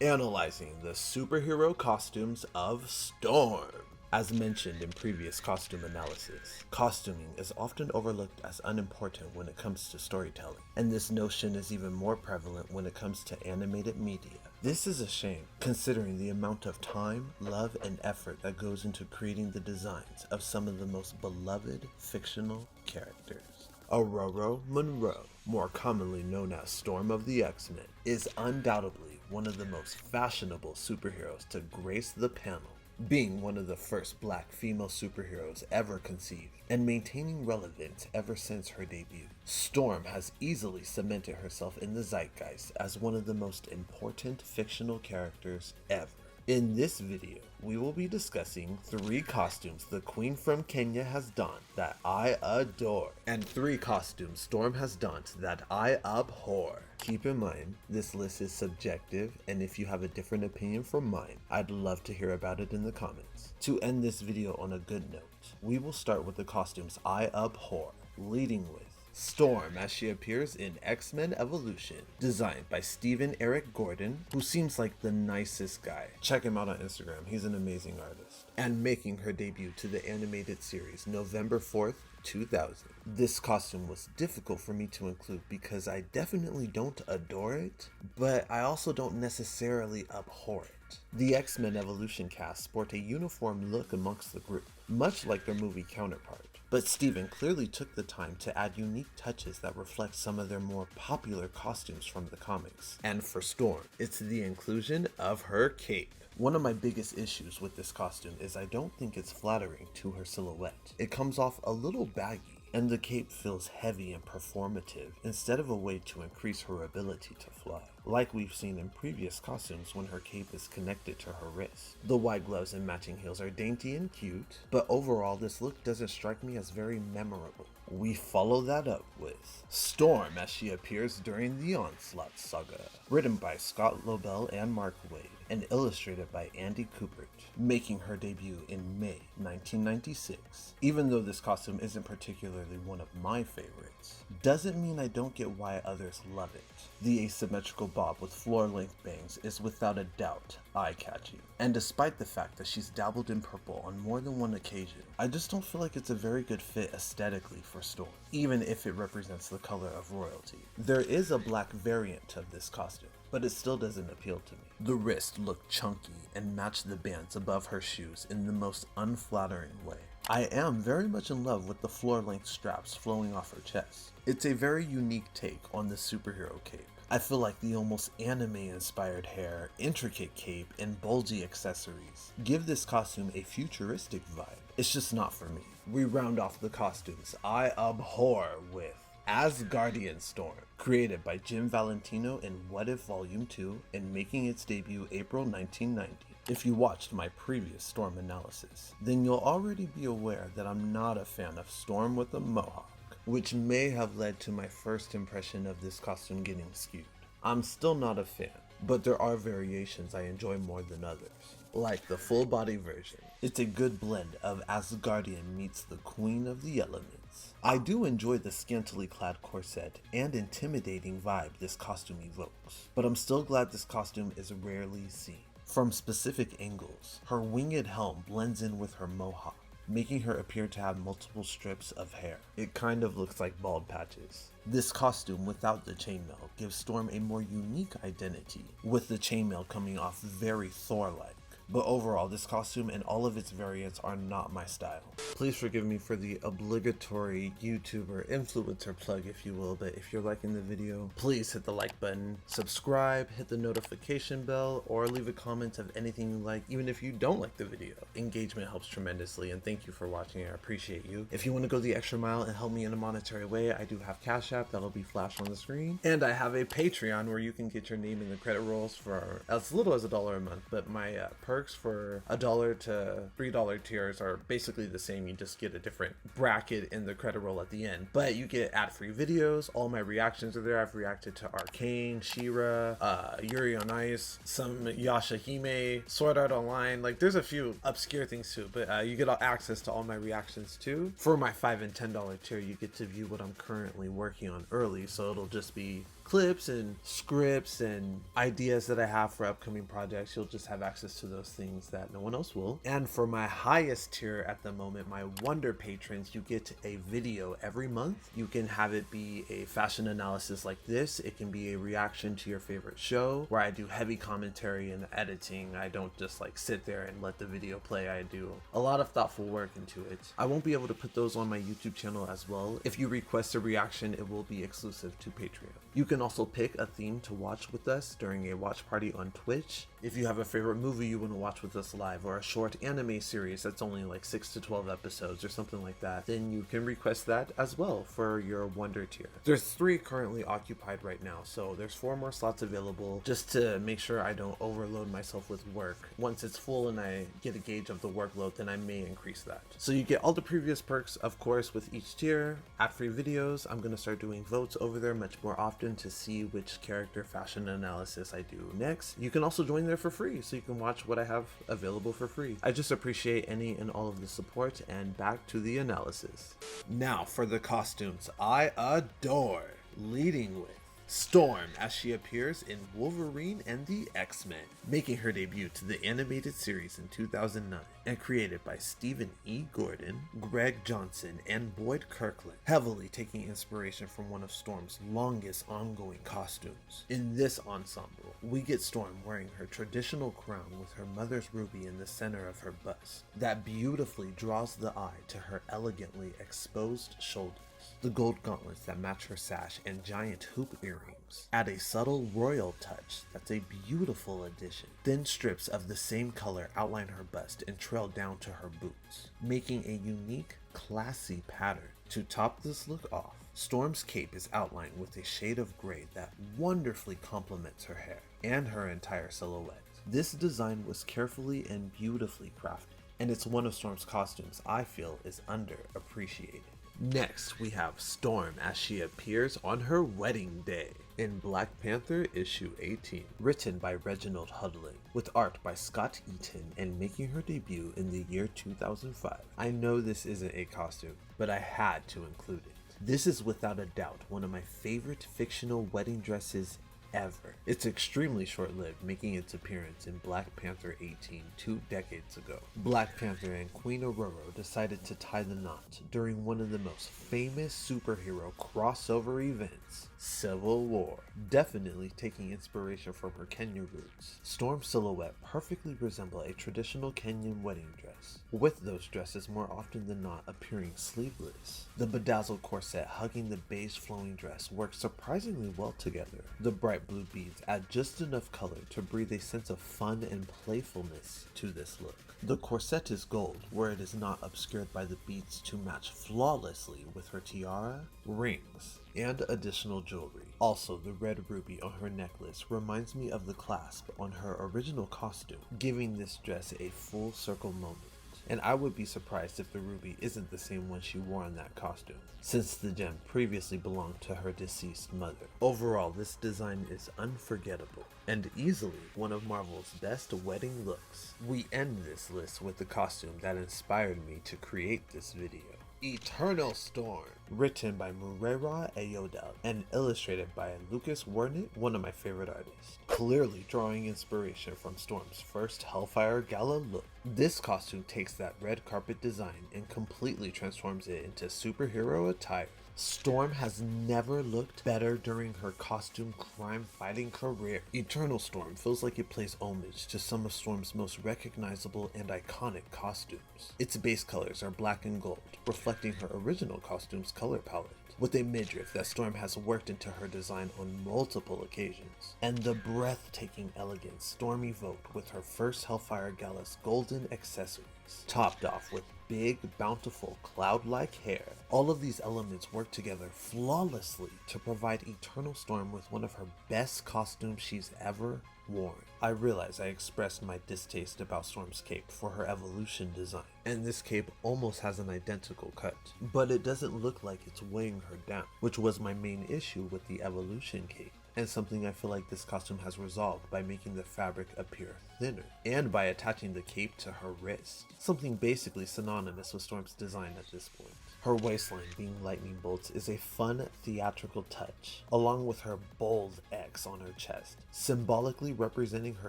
Analyzing the superhero costumes of Storm. As mentioned in previous costume analysis, costuming is often overlooked as unimportant when it comes to storytelling, and this notion is even more prevalent when it comes to animated media. This is a shame, considering the amount of time, love, and effort that goes into creating the designs of some of the most beloved fictional characters. Ororo Munroe, more commonly known as Storm of the X-Men, is undoubtedly one of the most fashionable superheroes to grace the panel, being one of the first black female superheroes ever conceived and maintaining relevance ever since her debut. Storm has easily cemented herself in the zeitgeist as one of the most important fictional characters ever. In this video, we will be discussing 3 costumes the Queen from Kenya has donned that I adore, and 3 costumes Storm has donned that I abhor. Keep in mind, this list is subjective, and if you have a different opinion from mine, I'd love to hear about it in the comments. To end this video on a good note, we will start with the costumes I abhor, leading with Storm as she appears in X-Men Evolution, designed by Steven Eric Gordon, who seems like the nicest guy. Check him out on Instagram, he's an amazing artist. And making her debut to the animated series November 4th, 2000. This costume was difficult for me to include because I definitely don't adore it, but I also don't necessarily abhor it. The X-Men Evolution cast sport a uniform look amongst the group, much like their movie counterpart. But Steven clearly took the time to add unique touches that reflect some of their more popular costumes from the comics. And for Storm, it's the inclusion of her cape. One of my biggest issues with this costume is I don't think it's flattering to her silhouette. It comes off a little baggy, and the cape feels heavy and performative instead of a way to increase her ability to fly, like we've seen in previous costumes when her cape is connected to her wrist. The white gloves and matching heels are dainty and cute, but overall this look doesn't strike me as very memorable. We follow that up with Storm as she appears during the Onslaught saga, written by Scott Lobel and Mark Waid, and illustrated by Andy Kubert, making her debut in May 1996. Even though this costume isn't particularly one of my favorites, doesn't mean I don't get why others love it. The asymmetrical bob with floor-length bangs is without a doubt eye-catching, and despite the fact that she's dabbled in purple on more than one occasion, I just don't feel like it's a very good fit aesthetically for Storm, even if it represents the color of royalty. There is a black variant of this costume, but it still doesn't appeal to me. The wrists look chunky and match the bands above her shoes in the most unflattering way. I am very much in love with the floor-length straps flowing off her chest. It's a very unique take on the superhero cape. I feel like the almost anime-inspired hair, intricate cape, and bulgy accessories give this costume a futuristic vibe. It's just not for me. We round off the costumes I abhor with Asgardian Storm, created by Jim Valentino in What If Volume 2 and making its debut April 1990. If you watched my previous Storm analysis, then you'll already be aware that I'm not a fan of Storm with a mohawk, which may have led to my first impression of this costume getting skewed. I'm still not a fan, but there are variations I enjoy more than others, like the full body version. It's a good blend of Asgardian meets the Queen of the Elements. I do enjoy the scantily clad corset and intimidating vibe this costume evokes, but I'm still glad this costume is rarely seen. From specific angles, her winged helm blends in with her mohawk, making her appear to have multiple strips of hair. It kind of looks like bald patches. This costume without the chainmail gives Storm a more unique identity, with the chainmail coming off very Thor-like. But overall, this costume and all of its variants are not my style. Please forgive me for the obligatory YouTuber influencer plug, if you will, but if you're liking the video, please hit the like button, subscribe, hit the notification bell, or leave a comment of anything you like, even if you don't like the video. Engagement helps tremendously, and thank you for watching. I appreciate you. If you want to go the extra mile and help me in a monetary way, I do have Cash App that'll be flashed on the screen, and I have a Patreon where you can get your name in the credit rolls for as little as $1 a month, but my perks for $1 to $3 tiers are basically the same. You just get a different bracket in the credit roll at the end, but you get ad-free videos. All my reactions are there. I've reacted to Arcane, She-Ra, Yuri on Ice, some Yashahime, Sword Art Online. Like, there's a few obscure things too, but you get access to all my reactions too. For my $5 and $10 tier, you get to view what I'm currently working on early, so it'll just be clips and scripts and ideas that I have for upcoming projects. You'll just have access to those things that no one else will. And for my highest tier at the moment, my Wonder patrons, you get a video every month. You can have it be a fashion analysis like this. It can be a reaction to your favorite show where I do heavy commentary and editing. I don't just like sit there and let the video play. I do a lot of thoughtful work into it. I won't be able to put those on my YouTube channel as well. If you request a reaction, it will be exclusive to Patreon. You can also pick a theme to watch with us during a watch party on Twitch. If you have a favorite movie you want to watch with us live, or a short anime series that's only like 6 to 12 episodes or something like that, then you can request that as well for your Wonder tier. There's 3 currently occupied right now, so there's 4 more slots available just to make sure I don't overload myself with work. Once it's full and I get a gauge of the workload, then I may increase that. So you get all the previous perks, of course, with each tier. Ad-free videos, I'm going to start doing votes over there much more often to see which character fashion analysis I do next. You can also join there for free, so you can watch what I have available for free. I just appreciate any and all of the support, and back to the analysis. Now for the costumes I adore, leading with Storm as she appears in Wolverine and the X-Men, making her debut to the animated series in 2009, and created by Stephen E. Gordon, Greg Johnson, and Boyd Kirkland, heavily taking inspiration from one of Storm's longest ongoing costumes. In this ensemble, we get Storm wearing her traditional crown with her mother's ruby in the center of her bust, that beautifully draws the eye to her elegantly exposed shoulders. The gold gauntlets that match her sash and giant hoop earrings add a subtle royal touch that's a beautiful addition. Thin strips of the same color outline her bust and trail down to her boots, making a unique, classy pattern. To top this look off, Storm's cape is outlined with a shade of gray that wonderfully complements her hair and her entire silhouette. This design was carefully and beautifully crafted, and it's one of Storm's costumes I feel is underappreciated. Next, we have Storm as she appears on her wedding day in Black Panther issue 18, written by Reginald Hudlin, with art by Scott Eaton, and making her debut in the year 2005. I know this isn't a costume, but I had to include it. This is without a doubt one of my favorite fictional wedding dresses ever. It's extremely short-lived, making its appearance in Black Panther 18 2 decades ago. Black Panther and Queen Ororo decided to tie the knot during one of the most famous superhero crossover events, Civil War, definitely taking inspiration from her Kenyan roots. Storm's silhouette perfectly resemble a traditional Kenyan wedding dress, with those dresses more often than not appearing sleeveless. The bedazzled corset hugging the beige flowing dress works surprisingly well together. The bright blue beads add just enough color to breathe a sense of fun and playfulness to this look. The corset is gold, where it is not obscured by the beads to match flawlessly with her tiara, rings, and additional jewelry. Also, the red ruby on her necklace reminds me of the clasp on her original costume, giving this dress a full circle moment. And I would be surprised if the ruby isn't the same one she wore in that costume, since the gem previously belonged to her deceased mother. Overall, this design is unforgettable, and easily one of Marvel's best wedding looks. We end this list with the costume that inspired me to create this video. Eternal Storm, written by Murera Ayodel and illustrated by Lucas Wernick, one of my favorite artists, clearly drawing inspiration from Storm's first Hellfire Gala look. This costume takes that red carpet design and completely transforms it into superhero attire. Storm has never looked better during her costume crime fighting career. Eternal Storm feels like it plays homage to some of Storm's most recognizable and iconic costumes. Its base colors are black and gold, reflecting her original costume's color palette, with a midriff that Storm has worked into her design on multiple occasions, and the breathtaking elegance Storm evoked with her first Hellfire Gala's golden accessories, topped off with big, bountiful, cloud-like hair. All of these elements work together flawlessly to provide Eternal Storm with one of her best costumes she's ever worn. I realize I expressed my distaste about Storm's cape for her evolution design, and this cape almost has an identical cut, but it doesn't look like it's weighing her down, which was my main issue with the evolution cape, and something I feel like this costume has resolved by making the fabric appear thinner, and by attaching the cape to her wrist, something basically synonymous with Storm's design at this point. Her waistline being lightning bolts is a fun theatrical touch, along with her bold X on her chest, symbolically representing her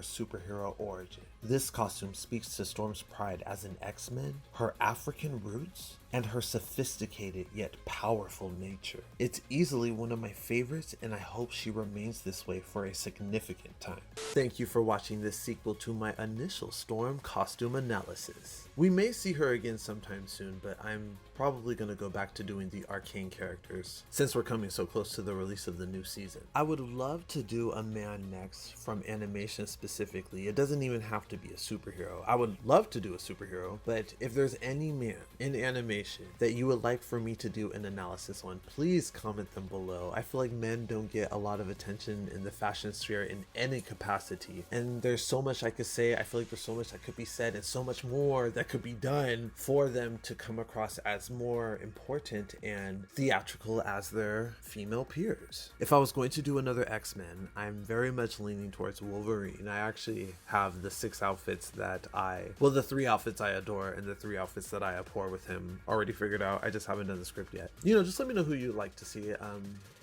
superhero origin. This costume speaks to Storm's pride as an X-Men, her African roots, and her sophisticated yet powerful nature. It's easily one of my favorites, and I hope she remains this way for a significant time. Thank you for watching this sequel to my initial Storm costume analysis. We may see her again sometime soon, but I'm probably going to go back to doing the arcane characters since we're coming so close to the release of the new season. I would love to do a man next from animation specifically. It doesn't even have to be a superhero. I would love to do a superhero, but if there's any man in animation that you would like for me to do an analysis on, please comment them below. I feel like men don't get a lot of attention in the fashion sphere in any capacity, and there's so much I could say. I feel like there's so much that could be said and so much more that could be done for them to come across as more important and theatrical as their female peers. If I was going to do another X-Men, I'm very much leaning towards Wolverine. I actually have the 6 outfits that the 3 outfits I adore and the 3 outfits that I abhor with him already figured out. I just haven't done the script yet. Just let me know who you'd like to see.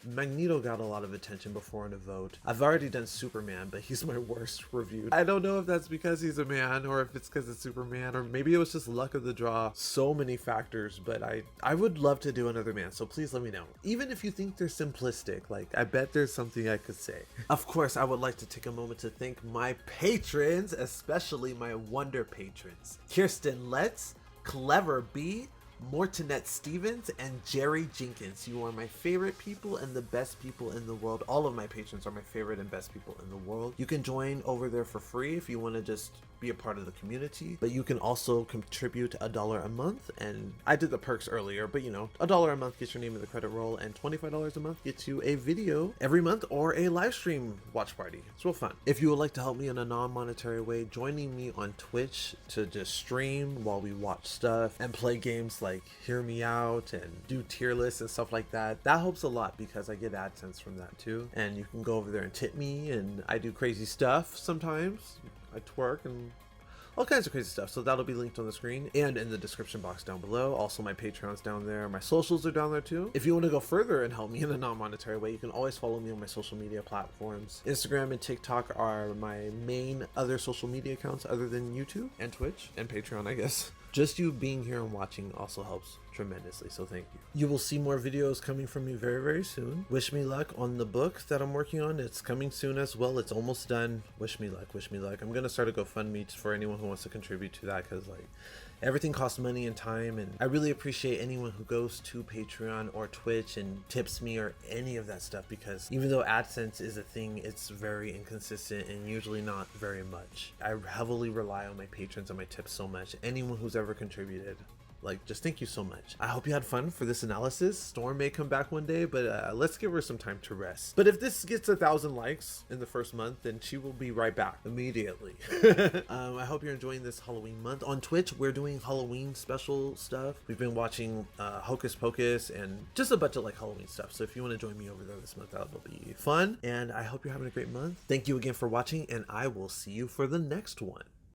Magneto got a lot of attention before in a vote. I've already done Superman, but he's my worst reviewed. I don't know if that's because he's a man or if it's because it's Superman, or maybe it was just luck of the draw. So many factors, but I would love to do another man, so please let me know. Even if you think they're simplistic, I bet there's something I could say. Of course, I would like to take a moment to thank my patrons, especially my Wonder patrons. Kirsten Letts, Clever B, Mortonette Stevens, and Jerry Jenkins. You are my favorite people and the best people in the world. All of my patrons are my favorite and best people in the world. You can join over there for free if you want to just be a part of the community, but you can also contribute $1 a month, and I did the perks earlier, but $1 a month gets your name in the credit roll, and $25 a month gets you a video every month or a live stream watch party. It's real fun. If you would like to help me in a non-monetary way, joining me on Twitch to just stream while we watch stuff and play games like Hear Me Out and do tier lists and stuff like that helps a lot because I get AdSense from that too. And you can go over there and tip me, and I do crazy stuff sometimes. I twerk and all kinds of crazy stuff. So that'll be linked on the screen and in the description box down below. Also, my Patreon's down there. My socials are down there too. If you want to go further and help me in a non-monetary way, you can always follow me on my social media platforms. Instagram and TikTok are my main other social media accounts other than YouTube and Twitch and Patreon, I guess. Just you being here and watching also helps tremendously, so thank you. You will see more videos coming from me very, very soon. Wish me luck on the book that I'm working on. It's coming soon as well. It's almost done. Wish me luck, wish me luck. I'm gonna start a GoFundMe for anyone who wants to contribute to that, because everything costs money and time, and I really appreciate anyone who goes to Patreon or Twitch and tips me or any of that stuff, because even though AdSense is a thing, it's very inconsistent and usually not very much. I heavily rely on my patrons and my tips so much. Anyone who's ever contributed, just thank you so much. I hope you had fun for this analysis. Storm may come back one day, but let's give her some time to rest. But if this gets 1,000 likes in the first month, then she will be right back immediately. I hope you're enjoying this Halloween month. On Twitch, we're doing Halloween special stuff. We've been watching Hocus Pocus and just a bunch of Halloween stuff. So if you want to join me over there this month, that'll be fun. And I hope you're having a great month. Thank you again for watching, and I will see you for the next one.